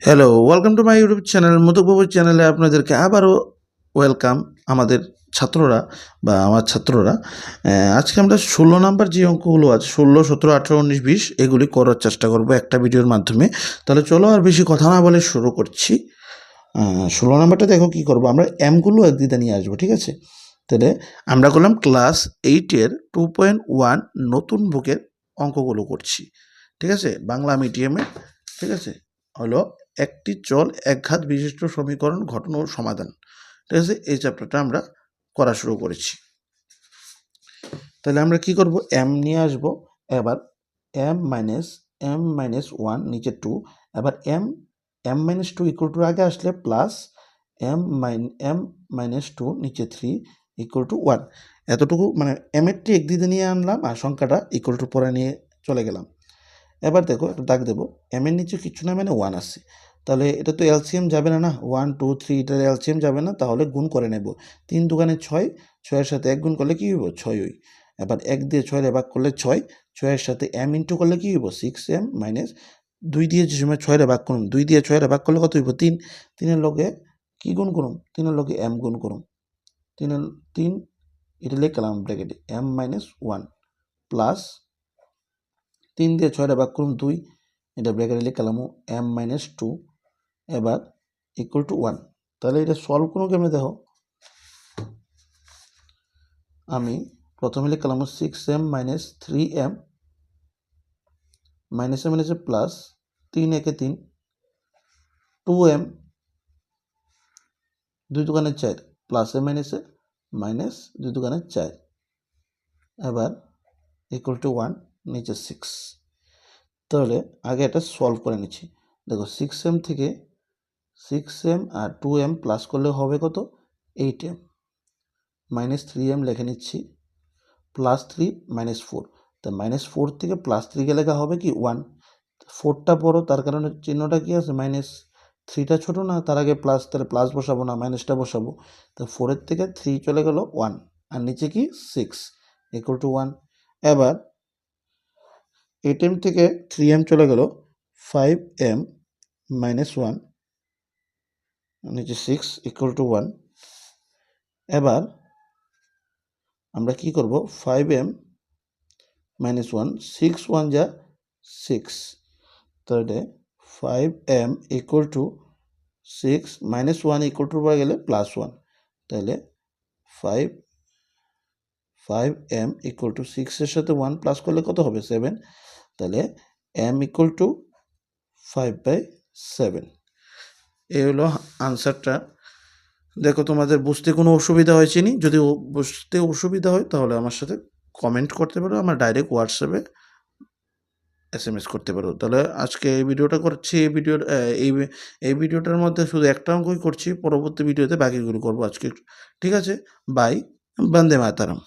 Hello, welcome to my YouTube channel Madhubabu চ্যানেলে আপনাদেরকে আবারও ওয়েলকাম। আমাদের ছাত্ররা বা আমার ছাত্ররা আজকে আমরা 16 নাম্বার যে অঙ্কগুলো আছে 16, 17, 18, 19, 20 এগুলি করার চেষ্টা করব একটা ভিডিওর মাধ্যমে। তাহলে চলো আর বেশি কথা না বলে শুরু করছি। 16 নাম্বারটা দেখো কী করবো, আমরা এমগুলো একদিকে নিয়ে আসবো, ঠিক আছে? তাহলে আমরা করলাম ক্লাস 8-এর 2.1 নতুন বুকের অঙ্কগুলো করছি, ঠিক আছে? বাংলা মিডিয়ামে, ঠিক আছে? হলো একটি চল একঘাত বিশিষ্ট সমীকরণ ঘটন ও সমাধান, ঠিক আছে? এই চ্যাপ্টারটা আমরা করা শুরু করেছি। তাহলে আমরা কি করব, এম নিয়ে আসব। এবার m-1 নিচে 2, এবার m-2 ইকুয়াল টু আগে আসলে প্লাস m-2 নিচে 3 ইকুয়াল টু 1। এতটুকু মানে এমেরটি একদিকে নিয়ে আনলাম আর সংখ্যাটা ইকুয়াল টু পরে নিয়ে চলে গেলাম। এবার দেখো একটা দাগ দেবো, এমের নিচে কিছু না মানে 1 আসছে, তাহলে এটা তো এলসিএম যাবে না, 1 2 3 এটার এলসিএম যাবে না, তাহলে গুণ করে নেব। 3 দুগুণে 6, 6-এর সাথে 1 গুণ করলে কী হইব, 6 হই। এবার 1 দিয়ে 6 ভাগ করলে 6, 6-এর সাথে m ইন্টু করলে কী হইব, 6m মাইনাস 2 দিয়ে যে সময় 6 ভাগ করুন, 2 দিয়ে 6 ভাগ করলে কত হইব, 3। 3-এর লগে কী গুণ করুন, 3-এর লগে m গুণ করুন। 3 এটা লিখলাম ব্র্যাকেটে m-1 প্লাস 3 দিয়ে 6 ভাগ করুন 2, এটা ব্র্যাকেটে লিখলাম m-2, এবার ইকুয়াল টু 1। তাহলে এটা সলভ কোনো কেমনে দেখো, আমি প্রথমে লিখলাম 6m মাইনাস 3m মাইনাসে মাইনাসে প্লাস 3 একে 3, 2m 2 দুগুণে 4 প্লাসে মাইনাসে মাইনাস 2 দুগুণে 4, এবার ইকুয়াল টু 1 নিচে 6। তাহলে আগে এটা সলভ করে নিচ্ছি। দেখো 6m থেকে 6m আর 2m প্লাস করলে হবে কত, 8m মাইনাস 3m লিখে নিচ্ছি, প্লাস 3 মাইনাস 4, তা মাইনাস 4 থেকে প্লাস 3 লেখা হবে কি 1। 4টা বড়, তার কারণে চিহ্নটা কি আছে মাইনাস, 3টা ছোটো না, তার আগে প্লাস, তাহলে প্লাস বসাবো না মাইনাসটা বসাবো। তো 4-এর থেকে 3 চলে গেল 1 আর নিচে কি 6 ইকুয়াল টু 1। এবার 8m থেকে 3m চলে গেল 5m মাইনাস 1 নিচে 6 ইকুয়াল টু 1। এবার আমরা কি করব, 5m মাইনাস 1, 6 1 যা 6, তাহলে 5m equal to 6 minus 1 equal to পরে গেলে প্লাস 1, তাহলে 5m ইকুয়াল টু 6-এর সাথে 1 প্লাস করলে কত হবে 7, তাহলে m ইকুয়াল টু 5/7। এই হলো আনসারটা। দেখো তোমাদের বুঝতে কোনো অসুবিধা হয়েছে নি, যদি বুঝতে অসুবিধা হয় তাহলে আমার সাথে কমেন্ট করতে পারো, আমার ডাইরেক্ট হোয়াটসঅ্যাপে SMS করতে পারো। তাহলে আজকে এই ভিডিওটা করছি, এই ভিডিওটার মধ্যে শুধু একটা অঙ্কই করছি, পরবর্তী ভিডিওতে বাকিগুলো করবো আজকে, ঠিক আছে? বাই, বন্দে মাতরম।